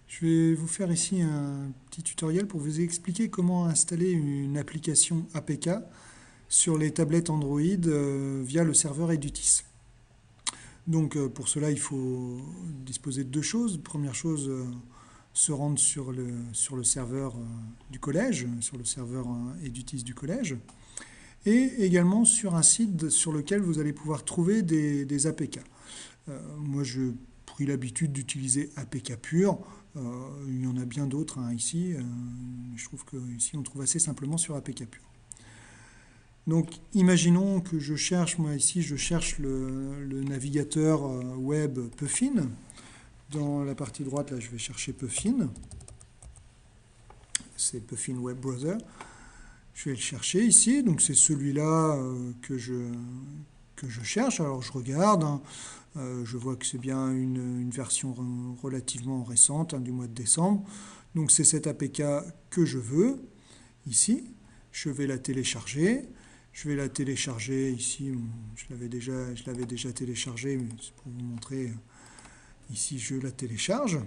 Je vais vous faire ici un petit tutoriel pour vous expliquer comment installer une application APK sur les tablettes Android via le serveur Edutis. Donc pour cela, il faut disposer de deux choses. Première chose, se rendre sur le serveur du collège, sur le serveur Edutis du collège, et également sur un site sur lequel vous allez pouvoir trouver des APK. Moi, je pris l'habitude d'utiliser APK pur. Il y en a bien d'autres ici. Je trouve qu'ici, on trouve assez simplement sur APK pur. Donc, imaginons que je cherche, moi ici, je cherche le navigateur web Puffin. Dans la partie droite, là, je vais chercher Puffin. C'est Puffin Web Browser. Je vais le chercher ici. Donc, c'est celui-là que je cherche. Alors, je regarde. Je vois que c'est bien une version relativement récente, du mois de décembre. Donc, c'est cette APK que je veux, ici. Je vais la télécharger. Je vais la télécharger ici. Je l'avais déjà téléchargée, mais c'est pour vous montrer. Ici, je la télécharge.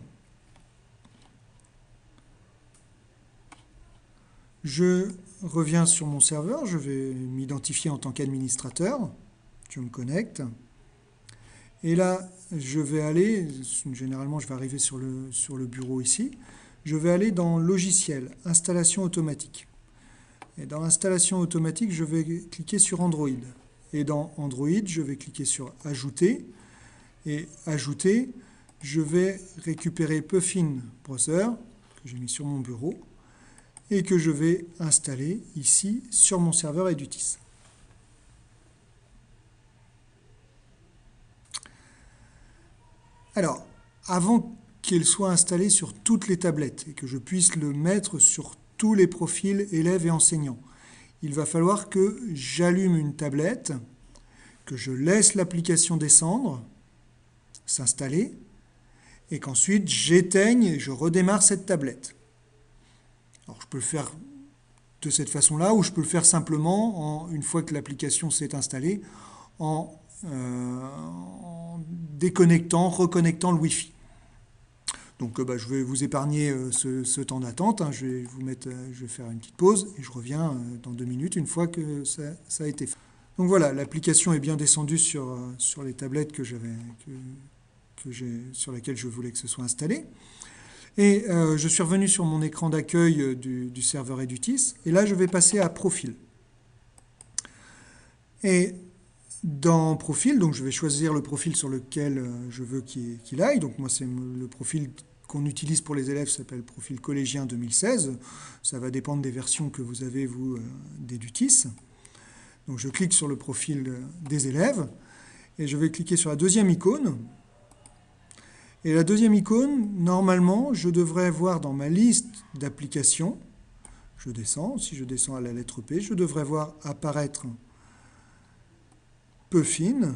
Je reviens sur mon serveur. Je vais m'identifier en tant qu'administrateur. Je me connecte. Et là, je vais aller, généralement je vais arriver sur le bureau ici, je vais aller dans Logiciel, Installation automatique. Et dans Installation automatique, je vais cliquer sur Android. Et dans Android, je vais cliquer sur Ajouter. Et Ajouter, je vais récupérer Puffin Browser, que j'ai mis sur mon bureau, et que je vais installer ici sur mon serveur Edutis. Alors, avant qu'il soit installé sur toutes les tablettes et que je puisse le mettre sur tous les profils élèves et enseignants, il va falloir que j'allume une tablette, que je laisse l'application descendre, s'installer, et qu'ensuite j'éteigne et je redémarre cette tablette. Alors, je peux le faire de cette façon-là, ou je peux le faire simplement, une fois que l'application s'est installée, en déconnectant, reconnectant le Wi-Fi. Donc je vais vous épargner ce temps d'attente. Je vais faire une petite pause et je reviens dans 2 minutes une fois que ça a été fait. Donc voilà, l'application est bien descendue sur les tablettes sur lesquelles je voulais que ce soit installé. Et je suis revenu sur mon écran d'accueil du serveur Edutis. Et là, je vais passer à Profil. Et dans Profil, donc je vais choisir le profil sur lequel je veux qu'il aille. Donc moi, c'est le profil qu'on utilise pour les élèves, s'appelle profil collégien 2016. Ça va dépendre des versions que vous avez, vous, d'Edutis. Donc je clique sur le profil des élèves et je vais cliquer sur la deuxième icône. Et la deuxième icône, normalement, je devrais voir dans ma liste d'applications, je descends, si je descends à la lettre P, je devrais voir apparaître Puffin.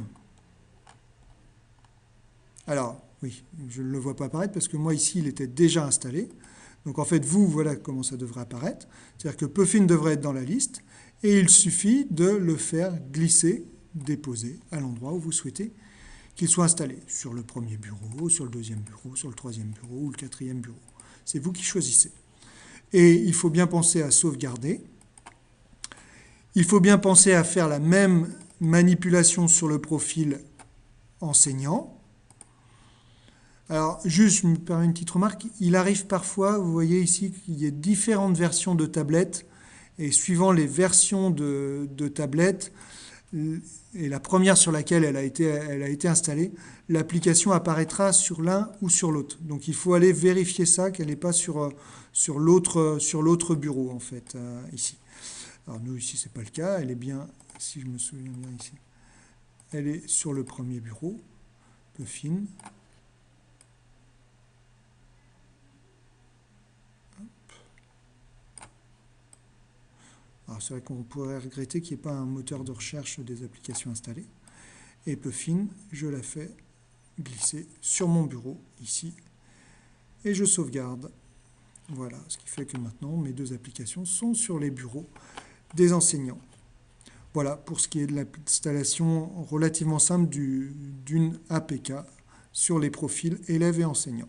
Alors, oui, je ne le vois pas apparaître parce que moi, ici, il était déjà installé. Donc, en fait, voilà comment ça devrait apparaître. C'est-à-dire que Puffin devrait être dans la liste et il suffit de le faire glisser, déposer à l'endroit où vous souhaitez qu'il soit installé. Sur le premier bureau, sur le deuxième bureau, sur le troisième bureau ou le quatrième bureau. C'est vous qui choisissez. Et il faut bien penser à sauvegarder. Il faut bien penser à faire la même manipulation sur le profil enseignant. Alors, juste, je me permets une petite remarque. Il arrive parfois, vous voyez ici, qu'il y ait différentes versions de tablettes. Et suivant les versions de tablettes, et la première sur laquelle elle a été installée, l'application apparaîtra sur l'un ou sur l'autre. Donc, il faut aller vérifier ça, qu'elle n'est pas sur l'autre bureau, en fait, ici. Alors, nous, ici, ce n'est pas le cas. Elle est bien, si je me souviens bien ici, elle est sur le premier bureau, Puffin. Alors, c'est vrai qu'on pourrait regretter qu'il n'y ait pas un moteur de recherche des applications installées. Et Puffin, je la fais glisser sur mon bureau, ici, et je sauvegarde. Voilà, ce qui fait que maintenant, mes deux applications sont sur les bureaux des enseignants. Voilà pour ce qui est de l'installation relativement simple d'une APK sur les profils élèves et enseignants.